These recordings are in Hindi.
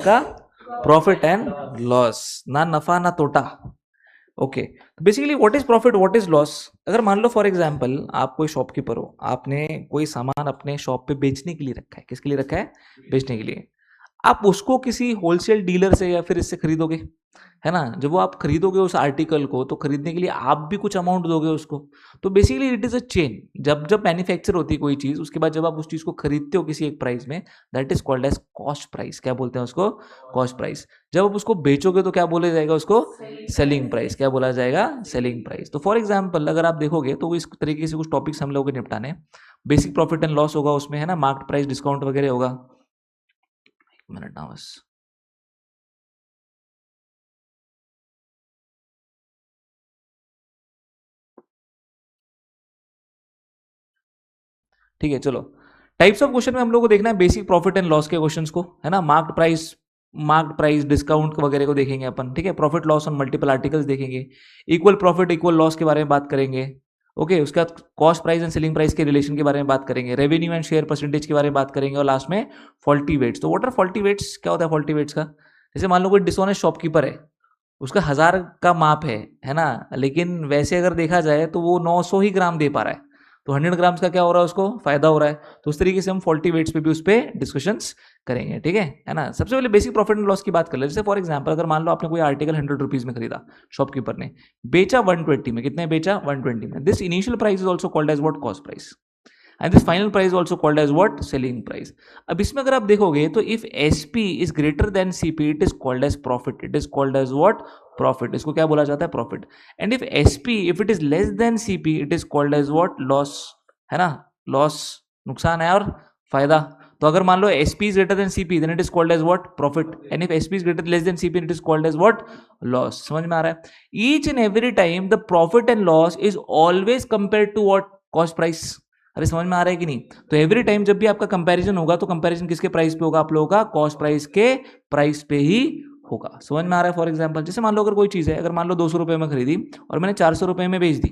का प्रॉफिट एंड लॉस, ना नफा ना तोटा। ओके, तो basically what is profit, what is loss. अगर मान लो फॉर एग्जांपल आप कोई शॉपकीपर हो, आपने कोई सामान अपने शॉप पे बेचने के लिए रखा है, किसके लिए रखा है, बेचने के लिए। आप उसको किसी होलसेल डीलर से या फिर इससे खरीदोगे, है ना। जब वो आप खरीदोगे उस आर्टिकल को, तो खरीदने के लिए आप भी कुछ अमाउंट दोगे उसको। तो basically it is a chain. जब जब मैन्युफैक्चर होती है कोई चीज, उसके बाद जब आप उस चीज को खरीदते हो किसी एक प्राइस में, that is called as cost price. क्या बोलते हैं उसको, कॉस्ट प्राइस। जब आप उसको बेचोगे तो क्या बोला जाएगा उसको, सेलिंग प्राइस। क्या बोला जाएगा, सेलिंग प्राइस। तो फॉर एग्जाम्पल अगर आप देखोगे तो इस तरीके से कुछ टॉपिक्स हम लोग के निपटाने, बेसिक प्रॉफिट एंड लॉस होगा उसमें, है ना, मार्केट प्राइस, डिस्काउंट वगैरह होगा। एक मिनट ना बस। ठीक है, चलो। टाइप्स ऑफ क्वेश्चन में हम लोग को देखना है बेसिक प्रॉफिट एंड लॉस के क्वेश्चंस को, है ना। मार्क्ड प्राइस डिस्काउंट वगैरह को देखेंगे अपन, ठीक है। Profit loss on multiple articles देखेंगे। इक्वल प्रॉफिट इक्वल लॉस के बारे में बात करेंगे। ओके, उसके बाद cost price and selling price के रिलेशन के बारे में बात करेंगे। रेवेन्यू एंड शेयर परसेंटेज के बारे में बात करेंगे। और लास्ट में फॉल्टी वेट्स। तो व्हाट आर फॉल्टी वेट्स, क्या होता है फॉल्टी वेट्स का। जैसे मान लो कोई डिसऑनेस्ट शॉपकीपर है, उसका 1000 का माप है ना, लेकिन वैसे अगर देखा जाए तो वो 900 ही ग्राम दे पा रहा है, तो 100 ग्राम्स का क्या हो रहा है, उसको फायदा हो रहा है। तो उस तरीके से हम फॉल्टी वेट्स पे भी उस पर डिस्कशंस करेंगे, ठीक है ना। सबसे पहले बेसिक प्रॉफिट एंड लॉस की बात कर ले। जैसे फॉर एग्जांपल अगर मान लो आपने कोई आर्टिकल 100 रुपीज में खरीदा, शॉपकीपर ने बेचा 120 में, कितने बेचा, 120 में। This initial price is also called as what, cost price. And this final price also called as what, selling price. अब इसमें अगर आप देखोगे तो if SP is greater than CP, it is called as profit, it is called as what, profit. इसको क्या बोला जाता है, profit. And if SP, if it is less than CP, it is called as what, loss, है ना। लॉस, नुकसान है, और फायदा। तो अगर मान लो SP is greater than CP, then it is called as what, profit. And if SP is greater less than CP, it is called as what, loss. समझ में आ रहा है। Each and every time the profit and loss is always compare to what, cost price. अरे समझ में आ रहा है कि नहीं। तो एवरी टाइम जब भी आपका कंपैरिजन होगा, तो कंपैरिजन किसके प्राइस पे होगा, आप लोगों का कॉस्ट प्राइस के प्राइस पे ही होगा। समझ में आ रहा है। फॉर एग्जांपल जैसे मान लो अगर कोई चीज है, अगर मान लो 200 रुपए में खरीदी और मैंने 400 रुपए में बेच दी,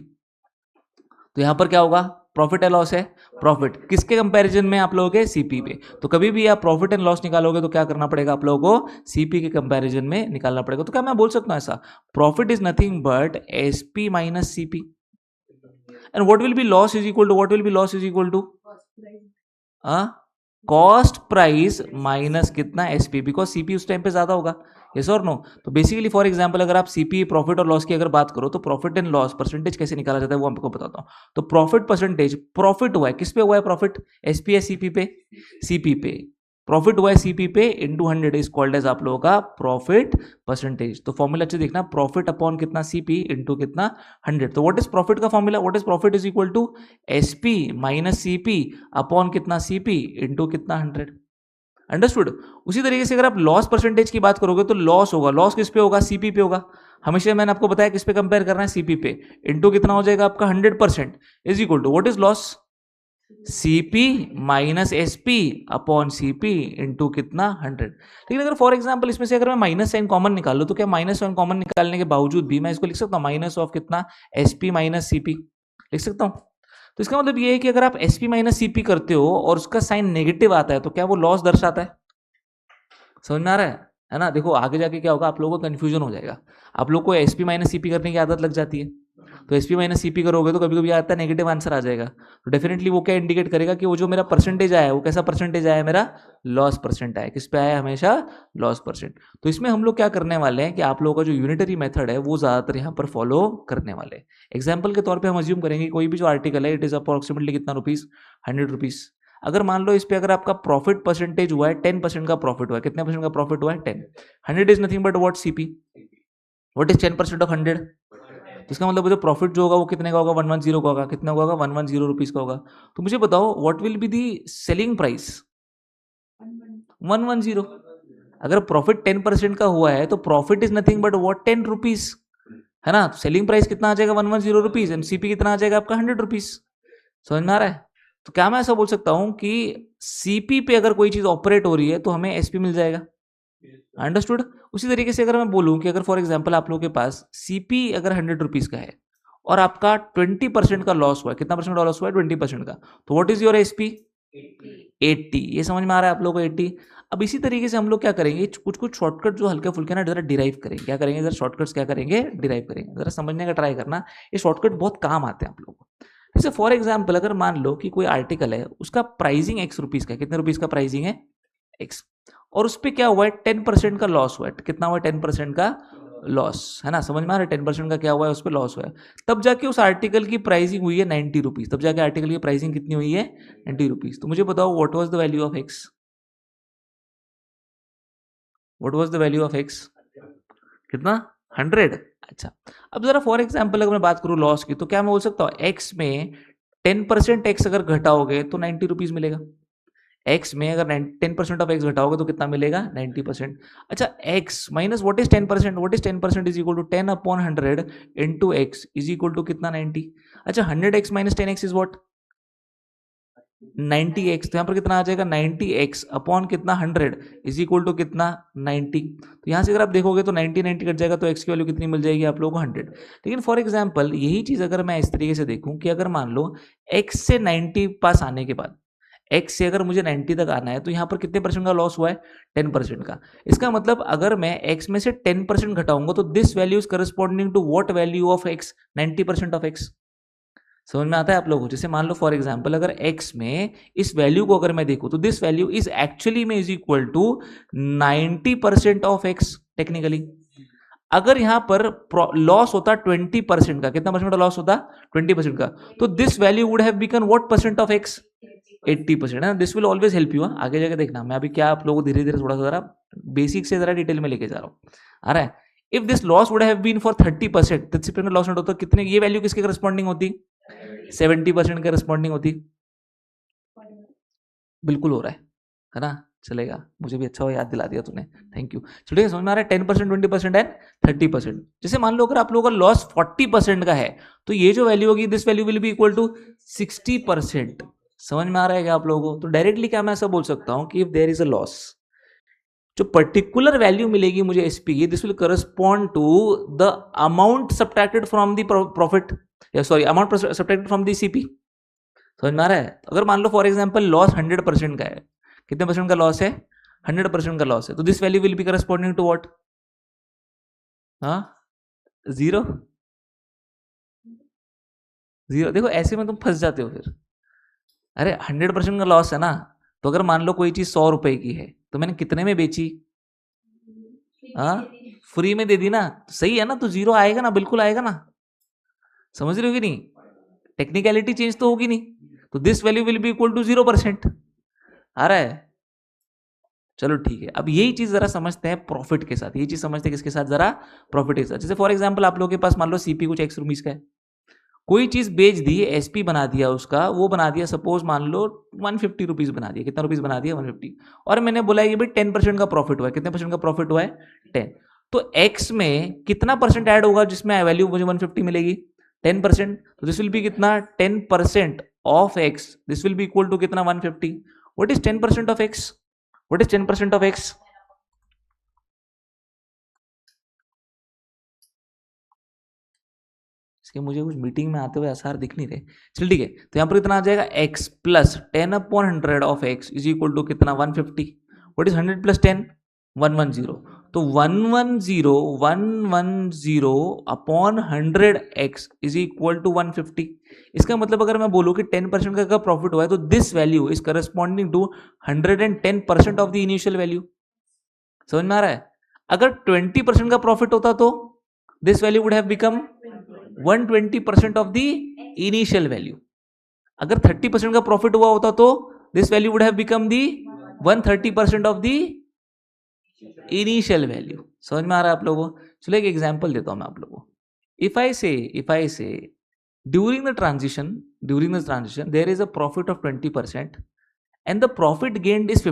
तो यहां पर क्या होगा, प्रॉफिट है लॉस है, प्रॉफिट। किसके कंपैरिजन में, आप लोगों के सीपी पे। तो कभी भी आप प्रॉफिट एंड लॉस निकालोगे तो क्या करना पड़ेगा आप लोगों को, सीपी के कंपैरिजन में निकालना पड़ेगा। तो क्या मैं बोल सकता हूं ऐसा, profit is nothing but SP minus CP. And what will be loss is equal to, what will be loss is equal to, cost price minus कितना, एसपी, बिकॉज सीपी उस टाइम पे ज्यादा होगा। यस और नो। तो बेसिकली फॉर एग्जांपल अगर आप सीपी, प्रॉफिट और लॉस की अगर बात करो, तो प्रॉफिट एंड लॉस परसेंटेज कैसे निकाला जाता है वो आपको बताता हूं। तो प्रॉफिट परसेंटेज, प्रॉफिट हुआ है किस पे हुआ है, प्रॉफिट, एसपी या सीपी पे, सीपी पे। प्रॉफिट हुआ है सीपी पे इंटू 100 इज कॉल्ड एज आप लोगों का प्रॉफिट परसेंटेज। तो फॉर्मूला अच्छे देखना, प्रॉफिट अपॉन कितना, सीपी इंटू कितना, 100। तो व्हाट इज प्रॉफिट का formula, what is profit is equal to SP minus CP upon कितना, सीपी इंटू कितना, 100। अंडरस्टूड। उसी तरीके से अगर आप लॉस परसेंटेज की बात करोगे, तो लॉस होगा, लॉस किस पे होगा, सीपी पे होगा। हमेशा मैंने आपको बताया किस पे कंपेयर करना है, सीपी पे। इंटू कितना हो जाएगा आपका, 100% is equal to what is loss, CP minus SP upon CP into कितना, 100। लेकिन अगर फॉर एग्जांपल इसमें से अगर मैं माइनस साइन कॉमन निकाल लूं, तो क्या माइनस साइन कॉमन निकालने के बावजूद भी मैं इसको लिख सकता हूं माइनस ऑफ कितना, एसपी माइनस सीपी, लिख सकता हूं। तो इसका मतलब ये है कि अगर आप एसपी माइनस सीपी करते हो और उसका साइन नेगेटिव आता है, तो क्या वो लॉस दर्शाता है। समझ में आ रहा है ना। देखो आगे जाके क्या होगा, आप लोगों को कंफ्यूजन हो जाएगा। आप लोग को एसपी माइनस सीपी करने की आदत लग जाती है, तो एसपी माइनस सीपी करोगे तो कभी कभी आता है नेगेटिव आंसर आ जाएगा। तो डेफिनेटली वो क्या इंडिकेट करेगा कि वो जो मेरा परसेंटेज आया है, वो कैसा परसेंटेज आया है, मेरा लॉस परसेंट आया। किस पे आया, हमेशा लॉस परसेंट। तो इसमें हम लोग क्या करने वाले हैं कि आप लोगों का जो यूनिटरी मेथड है वो ज्यादातर यहाँ पर फॉलो करने वाले हैं। एग्जाम्पल के तौर पर हम अज्यूम करेंगे कोई भी जो आर्टिकल है, इट इज अप्रोक्सीमेटली कितना रुपीज, 100 रुपीज। अगर मान लो इस पे अगर आपका प्रॉफिट परसेंटेज हुआ है 10% का प्रॉफिट हुआ है, कितने परसेंट का प्रॉफिट हुआ है, 10। 100 is nothing but what, CP. What is 10% of 100, तो इसका मतलब जो प्रॉफिट जो होगा वो कितने का होगा, 110 का होगा। कितना होगा, 110 रुपीज का होगा। तो मुझे बताओ what will be the selling price, 110। अगर प्रॉफिट 10% का हुआ है तो profit is nothing but what, 10 rupees, है ना। तो सेलिंग प्राइस कितना आ जाएगा, 110 रुपीज। एंड सीपी कितना आ जाएगा आपका, 100 रुपीज। समझ में आ रहा है। तो क्या मैं ऐसा बोल सकता हूं कि सीपी पे अगर कोई चीज ऑपरेट हो रही है तो हमें एसपी मिल जाएगा। अंडरस्टूड। उसी तरीके से अगर मैं बोलूं कि अगर फॉर एग्जांपल आप लोगों के पास सीपी अगर 100 रुपीज का है और आपका 20% का लॉस हुआ है, कितना परसेंट का लॉस हुआ है, 20% का, तो व्हाट इज योर एसपी, 80। ये समझ में आ रहा है आप लोगों को, 80। अब इसी तरीके से हम लोग क्या करेंगे, कुछ कुछ शॉर्टकट जो हल्के फुल्के ना जरा डिराइव करेंगे, क्या करेंगे जरा शॉर्टकट्स क्या करेंगे, डिराइव करेंगे, जरा समझने का ट्राई करना, ये शॉर्टकट बहुत काम आते हैं आप लोगों को। जैसे फॉर एग्जाम्पल अगर मान लो कि कोई आर्टिकल है, उसका प्राइसिंग एक्स रुपीज का, कितने रुपीज का प्राइसिंग है, एक्स, और उस पर क्या हुआ है, 10% का लॉस हुआ है, कितना हुआ है, 10% का लॉस, है ना, समझ में आ रहा है, 10% का क्या हुआ है, उस पर लॉस हुआ है, तब जाके उस आर्टिकल की प्राइसिंग हुई है 90 रुपीज, तब जाके आर्टिकल की प्राइसिंग कितनी हुई है, 90 रुपीज। तो मुझे बताओ what was the value of x, what was the value of x, कितना, 100। अच्छा, अब जरा फॉर एग्जाम्पल अगर मैं बात करूं लॉस की, तो क्या मैं बोल सकता हूँ एक्स में 10% एक्स अगर घटाओगे तो 90 रुपीज मिलेगा, एक्स में अगर 10% ऑफ एक्स घटाओगे तो कितना मिलेगा, 90%। अच्छा, x minus what is 10%, what is 10% is equal to 10/100 into x is equal to कितना, 90। अच्छा, 100x minus 10x is what, 90x, तो यहाँ पर कितना आ जाएगा, 90x अपॉन कितना, 100 इज इक्वल टू कितना, 90। तो यहाँ से अगर आप देखोगे तो 90 कट जाएगा, तो x की वैल्यू कितनी मिल जाएगी आप लोगों को, 100। लेकिन फॉर एग्जाम्पल यही चीज अगर मैं इस तरीके से देखूं कि अगर मान लो x से 90 पास आने के बाद, x से अगर मुझे 90 तक आना है, तो यहाँ पर कितने परसेंट का लॉस हुआ है, 10% का। इसका मतलब अगर मैं x में से 10% घटाऊंगा तो this value is corresponding to what value of x, 90% of x। समझ में आता है आप लोगों को? जैसे मान लो फॉर एग्जांपल अगर x में इस वैल्यू को अगर मैं देखूं तो दिस वैल्यू इज एक्चुअली में is equal to 90% of x technically. अगर यहां पर लॉस होता 20% का, कितना परसेंट का लॉस होता, 20% का, तो this value would have become what percent of x, 80%, है ना। This will always help you, आगे जाके देखना, मैं अभी क्या आप लोगों को धीरे धीरे थोड़ा सा जरा बेसिक से जरा डिटेल में लेके जा रहा हूं, आ रहा है। If this loss would have been for 30%, 30% loss होता, कितने, ये वैल्यू किसके करस्पॉन्डिंग होती, 70% के करस्पॉन्डिंग होती। बिल्कुल हो रहा है ना, चलेगा, मुझे भी अच्छा हो याद दिला दिया तूने, थैंक यू। चलिए समझ में आ रहा है, 10%, 20% एंड 30%। जैसे मान लो अगर आप लोगों का लॉस 40% का है, तो ये जो वैल्यू होगी this value will be equal to 60%। समझ में आ रहा है क्या आप लोगों को? तो डायरेक्टली क्या मैं ऐसा बोल सकता हूं कि if there is a loss, जो पर्टिकुलर वैल्यू मिलेगी मुझे एसपी की, this will correspond to the amount subtracted from the profit, या sorry amount subtracted from the CP. समझ में आ रहा है? अगर मान लो फॉर एग्जांपल लॉस 100% का है, कितने परसेंट का लॉस है, 100% का लॉस है, तो this value will be corresponding to what, हाँ, 0, 0। देखो ऐसे में तुम फंस जाते हो फिर, अरे 100% का लॉस है ना, तो अगर मान लो कोई चीज 100 रुपए की है, तो मैंने कितने में बेची, हाँ, फ्री में दे दी ना, तो सही है ना, तो 0 आएगा ना, बिल्कुल आएगा ना, समझ रहे हो कि नहीं, टेक्निकलिटी चेंज तो होगी नहीं, तो this value will be equal to 0%। आ रहा है? चलो ठीक है, अब यही चीज जरा समझते हैं प्रॉफिट के साथ, यही चीज समझते हैं किसके साथ, जरा प्रॉफिट के साथ। जैसे फॉर एग्जांपल आप लोगों के पास मान लो सीपी कुछ एक्स रुपीज का है, कोई चीज बेच दी, एसपी बना दिया उसका, वो बना दिया सपोज मान लो 150 रुपीज बना दिया, कितना रुपीज बना दिया, 150, और मैंने बोला ये भाई 10% का प्रॉफिट हुआ है, कितने परसेंट का प्रॉफिट हुआ है, 10। तो एक्स में कितना परसेंट ऐड होगा जिसमें वैल्यू मुझे 150 मिलेगी, 10%, तो दिस विल बी कितना, 10% of x, this will be equal to कितना, 150। What is 10% of x, what is 10% of x, इसके मुझे कुछ मीटिंग में आते हुए आसार दिख नहीं रहे, चल ठीक है। तो यहां पर कितना आ जाएगा, x plus 10/100 of x is equal to कितना, 150। What is 100 plus 10, 110। तो 110 upon 100x is equal to 150। इसका मतलब अगर मैं बोलूं कि 10% का अगर प्रॉफिट हुआ है, तो this value is corresponding to 110% of the initial value. समझ में आ रहा है? अगर 20% का प्रॉफिट होता तो this value would have become 120% of the initial value. अगर 30% का प्रॉफिट हुआ होता तो this value would have become the 130% of the initial value. समझ में आ रहा है आप लोगों को? चलो एक एग्जांपल देता हूं मैं आप लोगों को। इफ आई से during the transition there is a profit of 20% and the profit gained is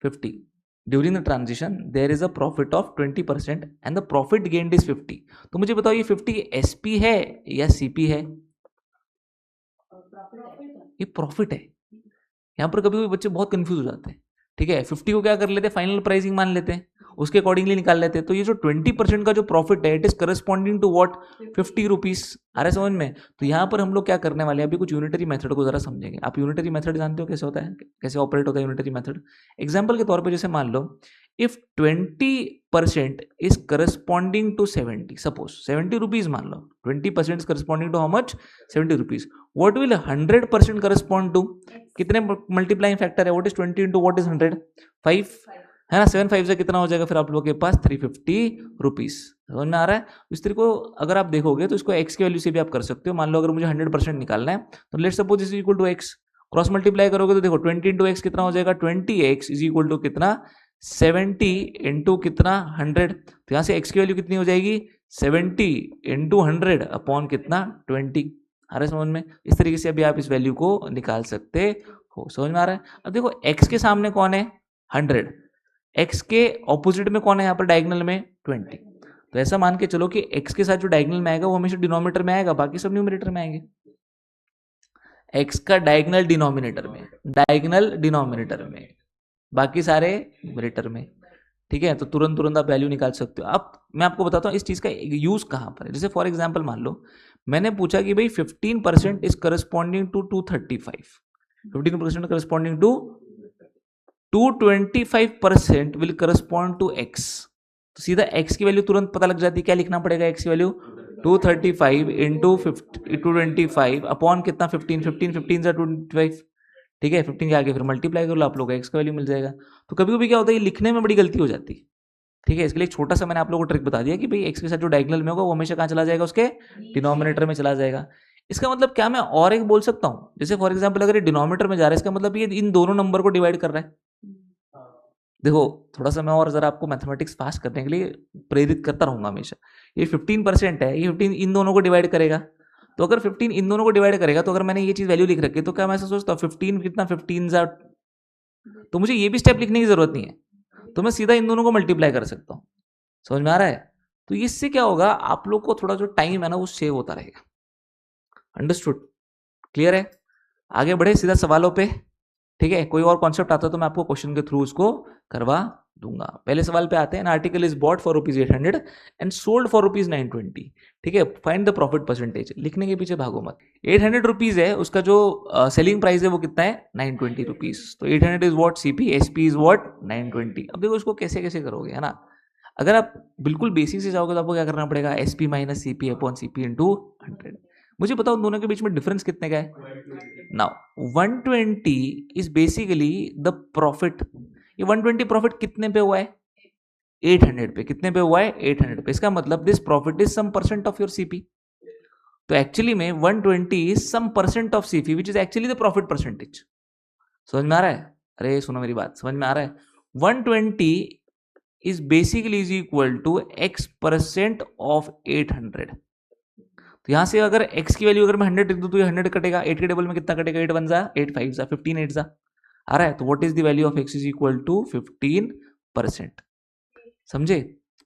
50 during the transition there is a profit of 20% and the profit gained is 50। तो मुझे बताओ ये 50 एसपी है या सीपी है? ये प्रॉफिट है। यहां पर कभी कभी बच्चे बहुत कंफ्यूज हो जाते हैं, ठीक है, 50 को क्या कर लेते हैं, फाइनल प्राइसिंग मान लेते हैं, उसके अकॉर्डिंगली निकाल लेते हैं। तो ये जो 20% का जो प्रॉफिट है it is corresponding to what 50 rupees. आ रहा है समझ में? तो यहाँ पर हम लोग क्या करने वाले हैं, अभी कुछ यूनिटरी मेथड को जरा समझेंगे। आप यूनिटरी मेथड जानते हो कैसे होता है, कैसे ऑपरेट होता है यूनिटरी मेथड? एग्जाम्पल के तौर पर जैसे मान लो if 20% is corresponding to 70, suppose 70 rupees मान लो, 20% is corresponding to how much 70 rupees, what will 100% correspond to? कितने मल्टीप्लाइंग फैक्टर है? What is 20 into what is 100? 5 है ना। 7 5 से कितना हो जाएगा फिर आप लोगों के पास? 350 रुपीज। समझ में आ रहा है? इस तरीके को अगर आप देखोगे तो इसको एक्स की वैल्यू से भी आप कर सकते हो। मान लो अगर मुझे 100% निकालना है तो let's suppose is equal to x, cross multiply करोगे तो देखो 20 इंटू एक्स कितना हो जाएगा? 20x इज इक्वल टू कितना? 70 इंटू कितना? 100। तो यहाँ से x की वैल्यू कितनी हो जाएगी? 70 इंटू 100 अपॉन कितना? 20। आ रहा है समझ में? इस तरीके से अभी आप इस वैल्यू को निकाल सकते हो। समझ में आ रहा है? अब देखो x के सामने कौन है? 100। x के ऑपोजिट में कौन है यहाँ पर डायगोनल में? 20। तो ऐसा मान के चलो कि x के साथ जो डायगोनल में आएगा वो हमेशा डिनोमिनेटर में आएगा, बाकी सब न्यूमरेटर में आएंगे। x का डायगोनल डिनोमिनेटर में, डायगोनल डिनोमिनेटर में, बाकी सारे न्यूमरेटर में। ठीक है, तो तुरंत तुरंत आप वैल्यू निकाल सकते हो। अब मैं आपको बताता हूँ इस चीज का यूज कहाँ पर है। जैसे फॉर एग्जांपल मान लो मैंने पूछा कि भाई 15% is corresponding to 235, 15% corresponding to 225% will correspond to x। तो सीधा x की वैल्यू तुरंत पता लग जाती है। क्या लिखना पड़ेगा x की वैल्यू? 235 इंटू 225 अपॉन कितना? 15, 15 से 25। ठीक है, 15 के आगे फिर मल्टीप्लाई कर लो, आप लोग एक्स का वैल्यू मिल जाएगा। तो कभी कभी क्या होता है, ये लिखने में बड़ी गलती हो जाती है। ठीक है, इसके लिए एक छोटा सा मैंने आप लोगों को ट्रिक बता दिया कि भाई एक्स के साथ जो डायगोनल में होगा वो हमेशा कहाँ चला जाएगा? उसके डिनोमिनेटर में चला जाएगा। इसका मतलब क्या मैं और एक बोल सकता हूँ? जैसे फॉर एग्जाम्पल अगर ये डिनोमिनेटर में जा रहा है, इसका मतलब ये इन दोनों नंबर को डिवाइड कर रहा है। देखो थोड़ा सा मैं और जरा आपको मैथमेटिक्स पास करने के लिए प्रेरित करता रहूंगा हमेशा। ये 15% है, ये 15 इन दोनों को डिवाइड करेगा। तो अगर 15 इन दोनों को डिवाइड करेगा तो अगर मैंने ये चीज वैल्यू लिख रखी है तो क्या मैं ऐसा सोचता हूँ 15 कितना? 15 तो मुझे ये भी स्टेप लिखने की जरूरत नहीं है, तो मैं सीधा इन दोनों को मल्टीप्लाई कर सकता हूँ। समझ में आ रहा है? तो इससे क्या होगा, आप लोग को थोड़ा जो टाइम है ना वो सेव होता रहेगा। अंडरस्टूड? क्लियर है? आगे बढ़े सीधा सवालों पे। ठीक है, कोई और कॉन्सेप्ट आता है तो मैं आपको क्वेश्चन के थ्रू उसको करवा दूंगा। पहले सवाल पे आते हैं। Article is bought for ₹800 and sold for ₹920। ठीक है, फाइंड द प्रॉफिट परसेंटेज। लिखने के पीछे भागो मत। 800 रुपीज है, उसका जो सेलिंग प्राइस है वो कितना है? 920 रुपीज। तो 800 is what CP, SP is what 920। अब देखो इसको कैसे कैसे करोगे, है ना। अगर आप बिल्कुल बेसिक से जाओगे तो आपको क्या करना पड़ेगा? SP minus CP upon CP into 100। मुझे बताओ दोनों के बीच में डिफरेंस कितने का है? Now 120 is basically the profit. ये 120 प्रॉफिट कितने पे हुआ है? 800 पे। कितने पे हुआ है? 800 पे। इसका मतलब this profit is some percent of your CP. तो एक्चुअली में 120 is some percent of CP which is actually the profit percentage. समझ में आ रहा है? अरे सुनो मेरी बात, समझ में आ रहा है? 120 is basically is equal to x% of 800। तो यहां से अगर x की वैल्यू अगर मैं 100 लिख दूं तो ये 100 कटेगा। 8 के टेबल में कितना कटेगा? 8 1 जा 8 5 जा 15 8 जा। आ रहा है? तो what is the value of x is equal to 15%। समझे?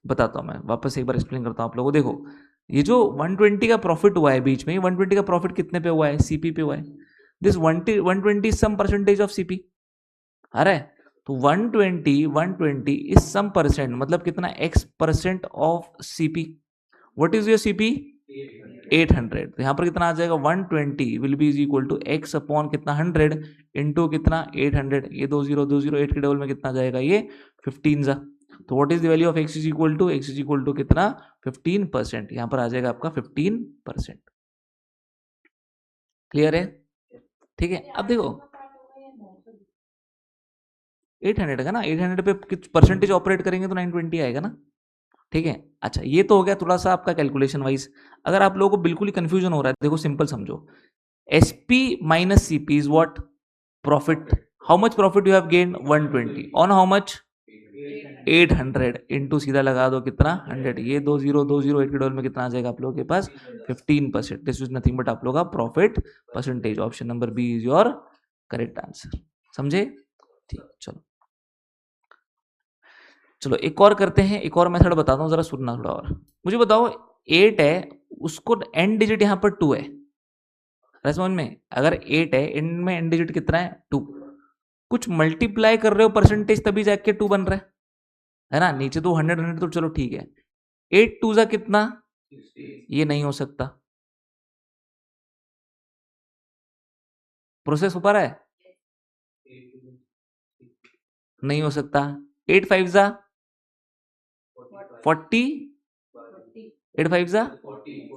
बताता हूं मैं वापस एक बार एक्सप्लेन करता हूं आप लोगों को। देखो ये जो 120 का प्रॉफिट हुआ है बीच में, 120 का प्रॉफिट कितने पे हुआ है? सीपी पे हुआ है। This 120 some percentage of CP. आ रहा है? तो 120 इज सम परसेंट, मतलब कितना? x% of CP. What is your CP? 800। तो यहां पर कितना आ जाएगा? 120 will be is equal to x upon कितना? 100 इंटू कितना? 800। ये 20 8 के डबल में कितना जाएगा? ये 15 जा। तो what is the value of x is equal to? x is equal to कितना? 15%। यहां पर आ जाएगा आपका 15%। क्लियर है? ठीक है, अब देखो 800 का ना, 800 पे किस परसेंटेज ऑपरेट करेंगे तो 920 आएगा ना। ठीक है, अच्छा ये तो हो गया थोड़ा सा आपका कैलकुलेशन वाइज। अगर आप लोगों को बिल्कुल ही कंफ्यूजन हो रहा है, देखो सिंपल समझो। SP minus CP is what? Profit. How much profit you have gain? 120 on how much? 800 into सीधा लगा दो कितना? 100। ये 20 8 के डॉलर में कितना आ जाएगा आप लोगों के पास? 15%। दिस इज नथिंग बट आप लोगों का profit percentage. Option number B is your correct answer. समझे? ठीक, चलो चलो एक और करते हैं, एक और मेथड बताता हूँ, जरा सुनना थोड़ा और। मुझे बताओ 8 है, उसको एंड डिजिट यहाँ पर 2 है। समझ में? अगर 8 है, एंड में एंड डिजिट कितना है? 2। कुछ मल्टीप्लाई कर रहे हो परसेंटेज तभी जाके 2 बन रहा है। है ना, नीचे तो 100 तो चलो ठीक है। 8 टू जा कितना, ये नहीं हो सकता, प्रोसेस हो पा रहा है, नहीं हो सकता। 8 फाइव जा 40, 8 फाइव जा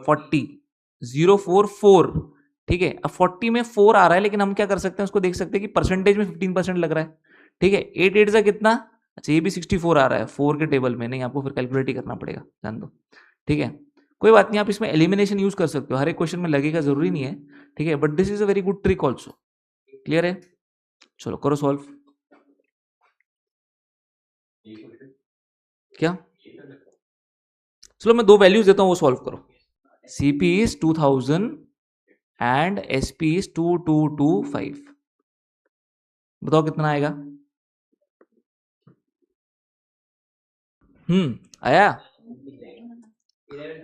40, 044, ठीक है। अब 40 में 4 आ रहा है, लेकिन हम क्या कर सकते हैं, उसको देख सकते हैं कि परसेंटेज में 15% लग रहा है, ठीक है। 8 8 जा कितना, अच्छा ये भी 64 आ रहा है 4 के टेबल में, नहीं आपको फिर कैलकुलेट ही करना पड़ेगा, जान दो, ठीक है। कोई बात नहीं, आप इसमें एलिमिनेशन यूज कर सकते हो, हर एक क्वेश्चन में लगेगा जरूरी नहीं है, ठीक है, but this is a very good trick also. Clear है, चलो करो सॉल्व। क्या, चलो मैं 2 वैल्यूज देता हूं, वो सॉल्व करो। CP is 2000 and SP is 2225, बताओ कितना आएगा। आया,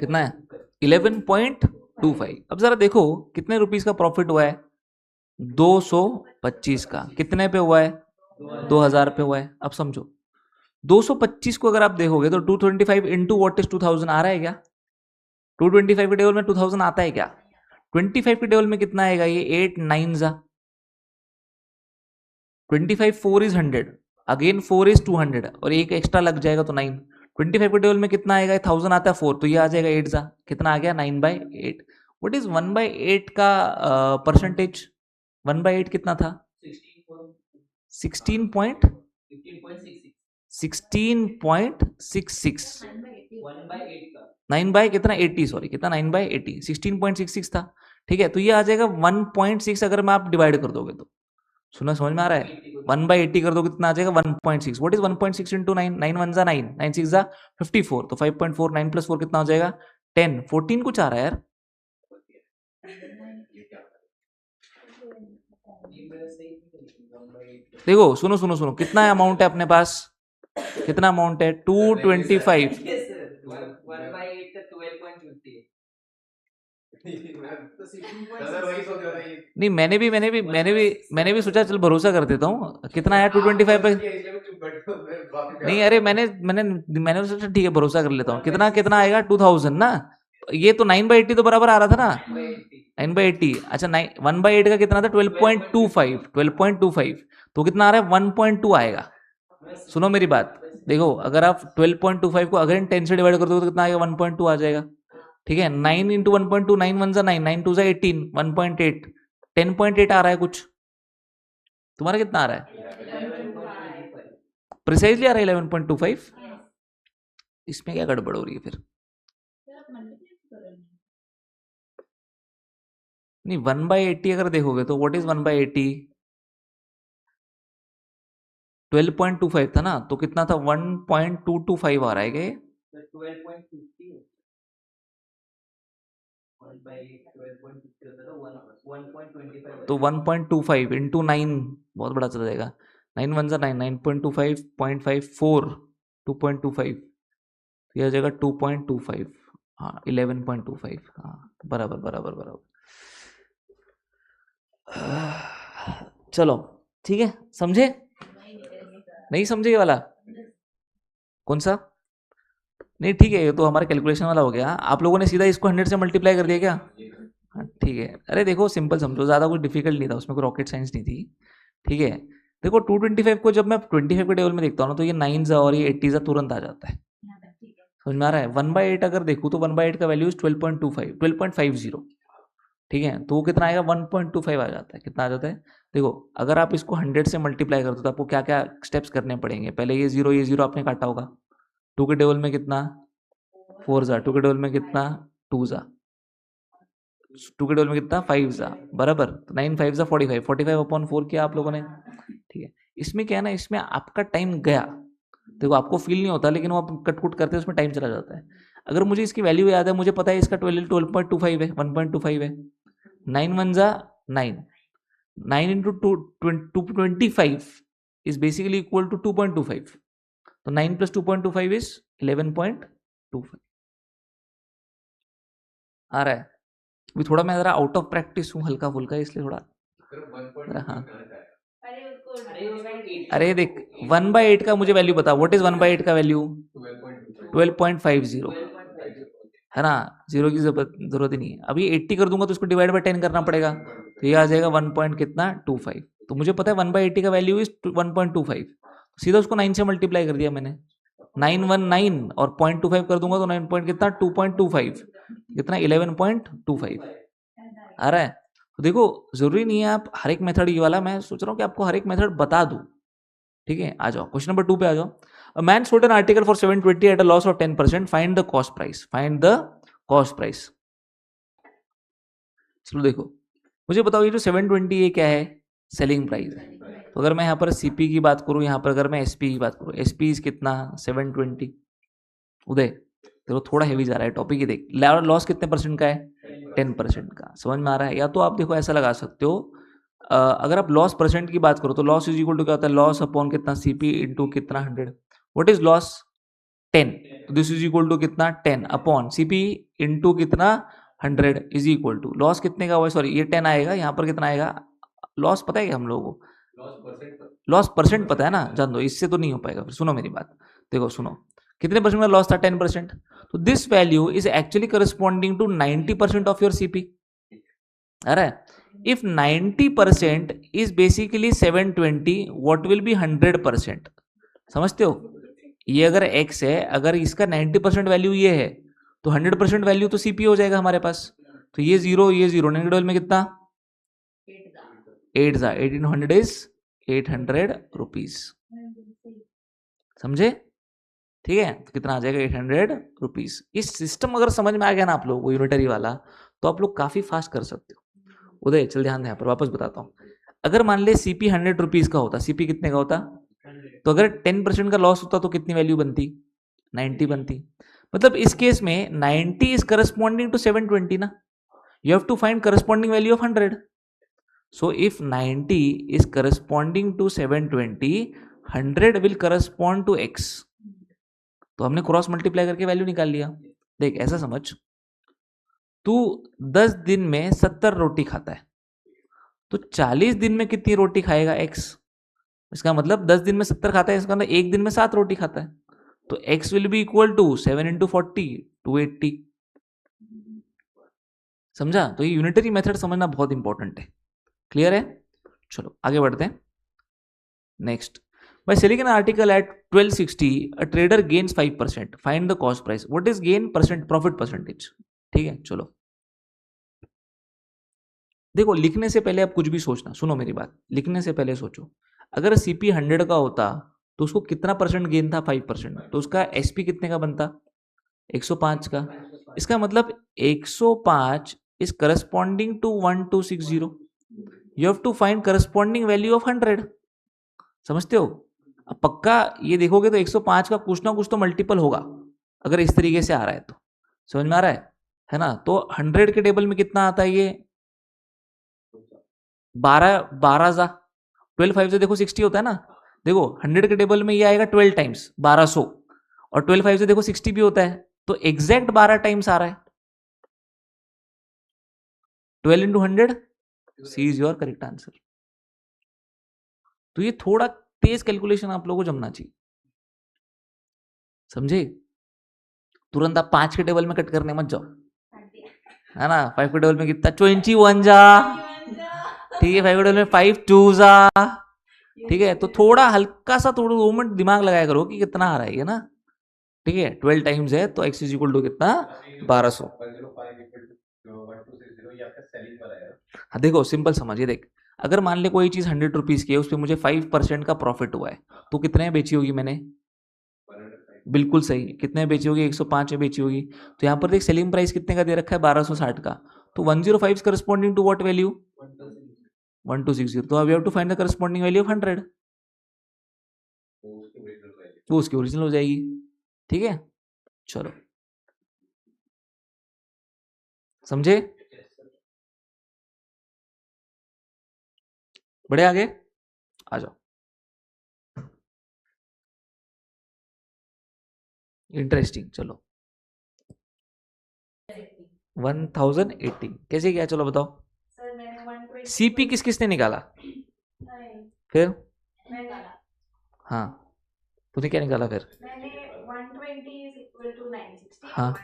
कितना है, 11.25। अब जरा देखो कितने रुपीस का प्रॉफिट हुआ है, 225 का, कितने पे हुआ है, 2000 पे हुआ है। अब समझो 225 को अगर आप देखोगे तो 225 इंटू वॉट इज 2000 आ रहा है क्या, 225 के टेबल में 2000 आता है क्या, 25 के टेबल में कितना आएगा, ये 8 9 जा 25, 4 इज 100, अगेन 4 इज 200, और एक एक्स्ट्रा लग जाएगा तो 9। 25 के टेबल में कितना आएगा, 1000 आता है 4, तो ये आ जाएगा 8 जा, कितना आ गया 9/8। व्हाट इज 1/8 का परसेंटेज, 1/8 कितना था, 16 पॉइंट 16.66, 9 बाय कितना 80, सॉरी कितना 9/80, 16.66 था, ठीक है। तो ये आ जाएगा 1.6, अगर मैं आप डिवाइड कर दोगे तो, सुना समझ में आ रहा है, 1/80 कर दो कितना आ जाएगा 1.6। व्हाट इज 1.6 इंटू 9, 9 1 जा 9, 9 6 जा 54, तो 5.4, 9 प्लस 4 कितना हो जाएगा 10, 14 कुछ आ रहा है यार। देखो सुनो सुनो सुनो, कितना अमाउंट है अपने पास, कितना अमाउंट है 225, नहीं मैंने भी सोचा चल भरोसा कर देता हूँ, कितना आया 225 पे, नहीं अरे मैंने मैंने सोचा ठीक है भरोसा कर लेता हूँ, कितना कितना आएगा 2000 ना, ये तो 9/80 तो बराबर आ रहा था ना, 9/80, अच्छा 1/8 का कितना था 12.25, 12.25, तो कितना आ रहा है 1.2 आएगा। सुनो मेरी बात, देखो अगर आप 12.25 को अगर 10 से डिवाइड कर दोगे तो कितना आएगा 1.2 आ जाएगा, ठीक है। 9 इंटू 1.2, 9 1 जा 9, 9 2 जा 18, 1.8, 10.8 आ रहा है कुछ, तुम्हारा कितना आ रहा है, प्रिसाइजली आ रहा है 11.25, इसमें क्या गड़बड़ हो रही है फिर, नहीं 1/80 अगर देखोगे तो व्हाट इज 1/80, 12.25 था ना, तो कितना था 1.225 आ रहा है क्या, तो 1.25 इंटू 9 बहुत बड़ा चला जाएगा, 9 1 जा 9, 9.25 0.54, 2.25, यह हो जाएगा 2.25, हाँ 11.25, हाँ बराबर बराबर बराबर। चलो ठीक है, समझे, नहीं समझे ये वाला, कौन सा, नहीं ठीक है, ये तो हमारा कैलकुलेशन वाला हो गया, आप लोगों ने सीधा इसको 100 से मल्टीप्लाई कर दिया क्या, हाँ ठीक है, अरे देखो सिंपल समझो, ज़्यादा कुछ डिफिकल्ट नहीं था उसमें, कोई रॉकेट साइंस नहीं थी, ठीक है। देखो 225 को जब मैं 25 के टेबल में देखता हूँ ना, तो ये 9 और ये 80 तुरंत आ जाता है, समझ में आ रहा है। 1/8 अगर देखूँ तो 1/8 का वैल्यू इज 12.25, 12.50, ठीक है, तो वो कितना आएगा 1.25 आ जाता है, कितना आ जाता है, देखो अगर आप इसको 100 से मल्टीप्लाई करते हो तो आपको क्या क्या स्टेप्स करने पड़ेंगे, पहले ये जीरो आपने काटा होगा, 2 के टेबल में कितना 4 जा, 2 के टेबल में कितना 2 जा, 2 के टेबल में कितना 5 जा, बराबर, तो 9 5 जा 45, 45/4 किया आप लोगों ने, ठीक है। इसमें क्या है ना, इसमें आपका टाइम गया, देखो आपको फील नहीं होता, लेकिन वो आप कटकुट करते हैं उसमें टाइम चला जाता है। अगर मुझे इसकी वैल्यू याद है, मुझे पता है इसका 12.25 है, 1.25 है, 9 1 जा 9, 9 into 225 is basically equal to 2.25, तो 9 प्लस 2.25 इज 11.25 आ रहा है। अभी थोड़ा मैं जरा आउट ऑफ प्रैक्टिस हूँ, हल्का फुल्का, इसलिए थोड़ा हाँ, अरे देख 1/8 का मुझे वैल्यू बता, व्हाट इज 1/8 का वैल्यू? 12.50 है ना, जीरो की जरूरत ही नहीं है। अभी 80 कर दूंगा तो उसको डिवाइड बाय 10 करना पड़ेगा, तो ये आ जाएगा 1 पॉइंट कितना 25। तो मुझे पता है 1/80 का वैल्यू इज 1.25, सीधा उसको 9 से मल्टीप्लाई कर दिया मैंने, 919 और 0.25 कर दूंगा तो 9 पॉइंट कितना 2.25 कितना 11.25 आ रहा है। तो देखो जरूरी नहीं है आप हर एक मेथड ये वाला, मैं सोच रहा हूँ कि आपको हर एक मेथड बता दूं, ठीक है। आ जाओ क्वेश्चन नंबर 2 पे आ जाओ। A man sold an article for 720 at a loss of 10%. Find the cost price. Find the cost price. चलो देखो, मुझे बताओ ये जो 720 ये क्या है? सेलिंग प्राइस है। तो अगर मैं यहाँ पर सीपी की बात करूँ, यहाँ पर अगर मैं एसपी की बात करूँ, एसपी इज कितना 720। उदय देखो थोड़ा हेवी जा रहा है टॉपिक, ही देख लॉस कितने परसेंट का है? 10% का। समझ में आ रहा है? या तो आप देखो ऐसा लगा सकते हो, अगर आप लॉस परसेंट की बात करो तो लॉस इज इक्वल टू क्या होता है? लॉस अपॉन कितना सीपी इंटू कितना 100। What is loss? 10। तो दिस इज इक्वल टू कितना 10 अपॉन सीपी इंटू कितना 100 इज इक्वल टू लॉस कितने का हुआ? सॉरी ये 10 आएगा, यहाँ पर कितना आएगा? लॉस पता है क्या हम लोगों को? लॉस परसेंट पता है ना, जान दो, इससे तो नहीं हो पाएगा। फिर सुनो मेरी बात, देखो सुनो, कितने परसेंट का लॉस था? 10%। तो this value is actually corresponding to 90% of your CP. अरे if 90% is basically 720, what will be 100%? समझते हो? ये अगर x है, अगर इसका 90% वैल्यू ये है तो 100% वैल्यू तो सीपी हो जाएगा हमारे पास। तो ये जीरो, ये जीरो, नेगेटिव में कितना 8 जा 1800 इज 800 रुपीज। समझे? ठीक है, तो कितना आ जाएगा 800 रुपीज। इस सिस्टम अगर समझ में आ गया ना आप लोगों को यूनिटरी वाला, तो आप लोग काफी फास्ट कर सकते हो। उदय चल ध्यान यहाँ पर वापस बताता हूँ। अगर मान ले सीपी 100 रुपीज का होता, सीपी कितने का होता? तो अगर 10% का लॉस होता तो कितनी वैल्यू बनती? 90 बनती। मतलब इस केस में 90 इज करस्पॉन्डिंग टू 720 ना, you have to find corresponding value of 100। So if 90 is corresponding to 720, 100 will correspond to x। तो हमने क्रॉस मल्टीप्लाई करके वैल्यू निकाल लिया। देख ऐसा समझ, तू 10 दिन में 70 रोटी खाता है, तो 40 दिन में कितनी रोटी खाएगा x? इसका मतलब 10 दिन में 70 खाता है, इसका मतलब एक दिन में 7 रोटी खाता है। तो x will be equal to 7 into 40 280। समझा? तो ये यूनिटरी मेथड समझना बहुत इंपॉर्टेंट है। क्लियर है? चलो आगे बढ़ते हैं। Next, by selling an article at 1260 a trader gains 5%. Find the cost price. What is gain percent profit percentage? ठीक है, चलो देखो, लिखने से पहले आप कुछ भी सोचना, सुनो मेरी बात, लिखने से पहले सोचो। अगर सीपी 100 का होता तो उसको कितना परसेंट गेन था? 5%। तो उसका एसपी कितने का बनता? 105 का। इसका मतलब 105 is corresponding to 1260। You have to find corresponding value of 100। समझते हो? अब पक्का ये देखोगे तो 105 का कुछ ना कुछ तो मल्टीपल होगा, अगर इस तरीके से आ रहा है तो। समझ में आ रहा है ना? तो 100 के टेबल में कितना आता है? ये 12 जा 12 5 से देखो 60 होता है ना। देखो 100 के टेबल में ये आएगा 12 टाइम्स 1200, और 12 5 से देखो 60 भी होता है, तो एग्जैक्ट 12 टाइम्स आ रहा है। 12 into 100, C is your correct answer. तो ये थोड़ा तेज कैलकुलेशन आप लोगों को जमना चाहिए। समझे? तुरंत आप 5 के टेबल में कट करने मत जाओ, है ना। 5 के टेबल में कितना? 21 जा, ठीक है। 5 के टेबल में 5 2 जा, ठीक है। तो थोड़ा हल्का सा थोड़ा 2 मिनट दिमाग लगाया करो कि कितना आ रहा है, ना। ठीक है, 12 टाइम्स है तो x इज इक्वल टू कितना? 1200। हाँ देखो सिंपल समझिए, देख अगर मान ले कोई चीज 100 रुपीज की है, उस पर मुझे 5% का प्रॉफिट हुआ है, तो कितने में बेची होगी मैंने? बिल्कुल सही, कितने में बेची होगी? 105 में बेची होगी। तो यहाँ पर देख सेलिंग प्राइस कितने का दे रखा है? 1260 का। तो 105 करस्पॉन्डिंग टू व्हाट वैल्यू? 1260। तो we have to find the corresponding value of 100, तो उसकी ओरिजिनल हो जाएगी। ठीक है, चलो समझे? बढ़े आगे, आ जाओ। इंटरेस्टिंग, चलो 1080 कैसे किया? चलो बताओ। सीपी किस किसने निकाला? फिर हाँ, तूने क्या निकाला फिर? हाँ,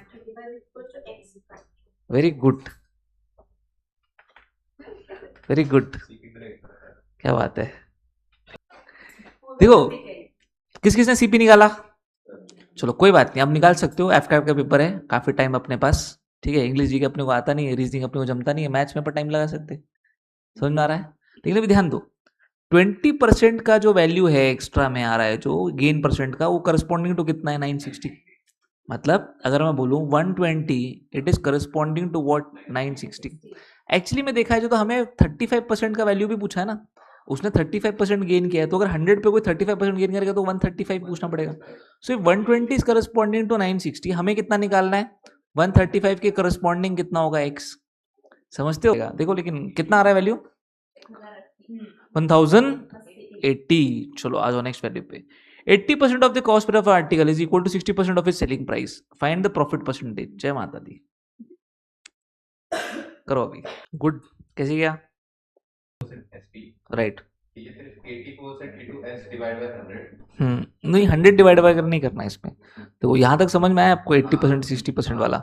वेरी गुड, वेरी गुड, क्या बात है। देखो किस किसने सीपी निकाला? चलो कोई बात नहीं, आप निकाल सकते हो, एफ का पेपर है, काफी टाइम अपने पास, ठीक है। इंग्लिश जी के अपने को आता नहीं है, रीजनिंग अपने को जमता नहीं है, मैथ्स में पर टाइम लगा सकते, समझ में आ रहा है। लेकिन अभी ध्यान दो, 20% का जो वैल्यू है एक्स्ट्रा में आ रहा है, जो गेन परसेंट का, वो करस्पॉन्डिंग टू कितना है? 960। मतलब अगर मैं बोलूँ 120, it is corresponding to what? 960। Actually में देखा है तो हमें 35% का वैल्यू भी पूछा है ना, उसने 35% गेन किया है, तो अगर 100 पे कोई 35% गेन करेगा तो 135 पूछना पड़ेगा। सो 120 इज करस्पॉन्डिंग टू 960, हमें कितना निकालना है? 135 के करस्पॉन्डिंग कितना होगा? x, समझते हो? देखो लेकिन कितना आ रहा है वैल्यू? 1080। चलो आ जाओ नेक्स्ट वैल्यू पे। 80% of the cost of article is equal to 60% of is selling price, find the profit percentage. जय माता दी, करो अभी। गुड, कैसे गया? राइट। नहीं 100 डिवाइड बाय नहीं करना है इसमें, तो यहाँ तक समझ में आया आपको 80% 60% वाला?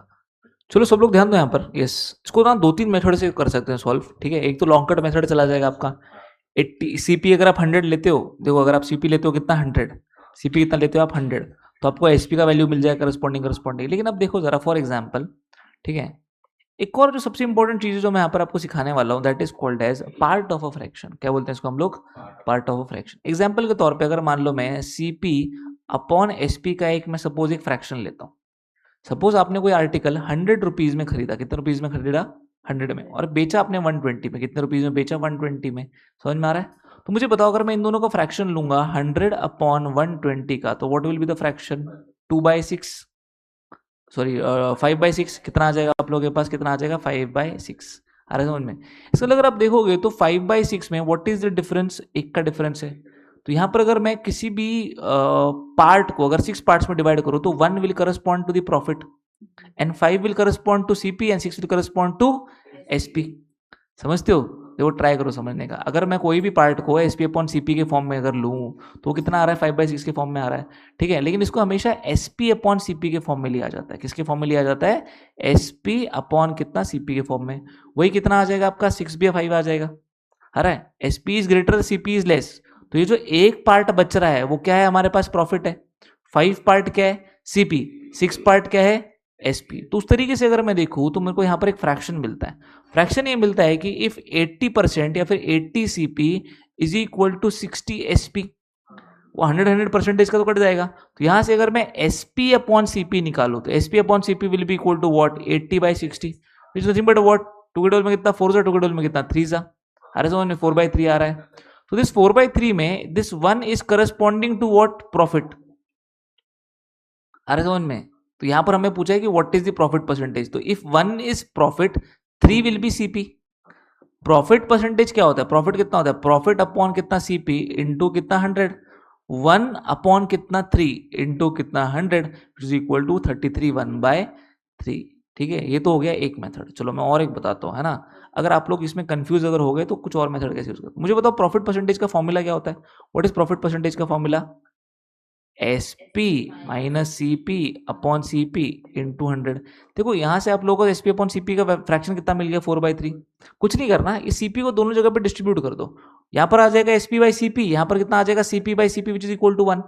चलो सब लोग ध्यान दो यहाँ पर। यस, इसको ना 2-3 मेथड से कर सकते हैं सॉल्व, ठीक है। एक तो लॉन्ग कट मेथड चला जाएगा आपका। 80 सीपी अगर आप 100 लेते हो, देखो अगर आप सीपी लेते हो कितना? 100, सीपी कितना लेते हो आप? 100, तो आपको एसपी का वैल्यू मिल जाएगा करस्पॉन्डिंग। लेकिन अब देखो जरा फॉर एग्जाम्पल, ठीक है, एक और जो सबसे इंपॉर्टेंट चीज है जो मैं यहाँ पर आपको सिखाने वाला हूँ, that is called as part of a fraction. क्या बोलते हैं इसको हम लोग? Part of a fraction. Example के तौर पे अगर मान लो मैं सीपी अपॉन एसपी का एक मैं सपोज एक फ्रैक्शन लेता हूँ। सपोज आपने कोई आर्टिकल 100 रुपीज में खरीदा, कितने रुपीज में खरीदा? 100 में, और बेचा आपने 120 में, कितने रुपीज में बेचा? 120 में। समझ में आ रहा है? तो मुझे बताओ अगर मैं इन दोनों का फ्रैक्शन लूंगा 100 अपॉन 120 का, तो what will be the fraction? 2/6, sorry 5/6। कितना आ जाएगा आप लोगों के पास? कितना आ जाएगा? 5/6। आ रहा है समझ में? इसका अगर आप देखोगे तो 5/6 में व्हाट इज द डिफरेंस? एक का डिफरेंस है। तो यहाँ पर अगर मैं किसी भी पार्ट को अगर 6 पार्ट्स में डिवाइड करूँ, तो 1 will correspond to the profit, and 5 will correspond to CP, and 6 will correspond to SP. समझते हो? देखो ट्राई करो समझने का। अगर मैं कोई भी पार्ट को एसपी अपॉन सीपी के फॉर्म में अगर लूँ, तो वो कितना आ रहा है? 5/6 के फॉर्म में आ रहा है, ठीक है। लेकिन इसको हमेशा एसपी अपॉन सीपी के फॉर्म में लिया जाता है। किसके फॉर्म में लिया जाता है? एसपी अपॉन कितना? सीपी के फॉर्म में। वही कितना आ जाएगा आपका? 6 या 5 आ जाएगा। है ना? SP is greater, CP is less. तो ये जो एक पार्ट बच रहा है वो क्या है? हमारे पास प्रॉफिट है। 5 पार्ट क्या है? सीपी। 6 पार्ट क्या है? एसपी। तो उस तरीके से अगर मैं देखूं तो मेरे को यहां पर एक फ्रैक्शन मिलता है। फ्रैक्शन ये मिलता है कि इफ 80% या फिर 80 CP is equal to 60 SP, वो 100% का तो कट जाएगा। तो यहां से अगर मैं एसपी अपॉन सीपी निकालू, तो SP upon CP will be equal to what? 80/60, which is nothing but what? 2 के डबल में कितना? 4 सा, 2 के डबल में कितना? 3 सा। अरे समझ में? 4/3 आ रहा है। तो दिस 4/3 में दिस 1 इज करस्पॉन्डिंग टू व्हाट? प्रॉफिट। अरे समझ में? तो यहां पर हमें पूछा है कि what is the profit percentage. तो if 1 is profit, 3 will be CP. Profit percentage क्या होता है? प्रॉफिट कितना होता है? प्रॉफिट अपॉन कितना? सीपी इंटू कितना? 100। 1 अपॉन कितना? 3 इंटू कितना? 100, इज इक्वल टू 33 1/3। ठीक है, ये तो हो गया एक मेथड। चलो मैं और एक बताता हूँ, है ना। अगर आप लोग इसमें कंफ्यूज अगर हो गए तो कुछ और मेथड कैसे यूज करते? मुझे बताओ प्रॉफिट परसेंटेज का फॉर्मूला क्या होता है? व्हाट इज प्रॉफिट परसेंटेज का formula? SP minus CP upon CP into 100। देखो यहां से आप लोगों को एसपी अपॉन सीपी का फ्रैक्शन कितना मिल गया? 4/3। कुछ नहीं करना, इस सीपी को दोनों जगह पे डिस्ट्रीब्यूट कर दो। यहां पर आ जाएगा एसपी बाई सीपी, यहां पर कितना आ जाएगा? CP by CP which is equal to 1।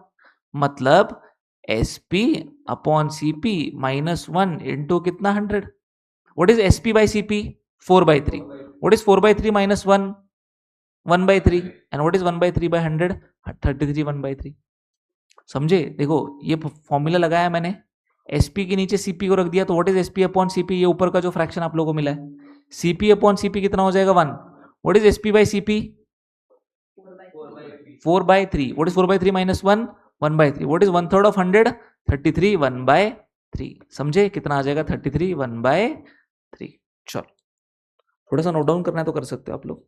मतलब SP upon CP minus 1 into कितना? 100। What is SP by CP? 4/3। What is 4/3 minus 1? 1/3। And what is 1/3 by 100? 33 1/3। समझे? देखो ये फॉर्मूला लगाया मैंने, एसपी के नीचे सीपी को रख दिया, तो what is SP upon CP? ये ऊपर का जो फ्रैक्शन आप लोगों को मिला है, सीपी अपॉन सीपी कितना हो जाएगा? 1। What is SP by CP? 4/3। What is 4/3 minus 1? 1/3। What is 1/3 of 100? 33 1/3। समझे? कितना आ जाएगा? 33 1/3। चलो थोड़ा सा नोट डाउन करना है तो कर सकते हो आप लोग।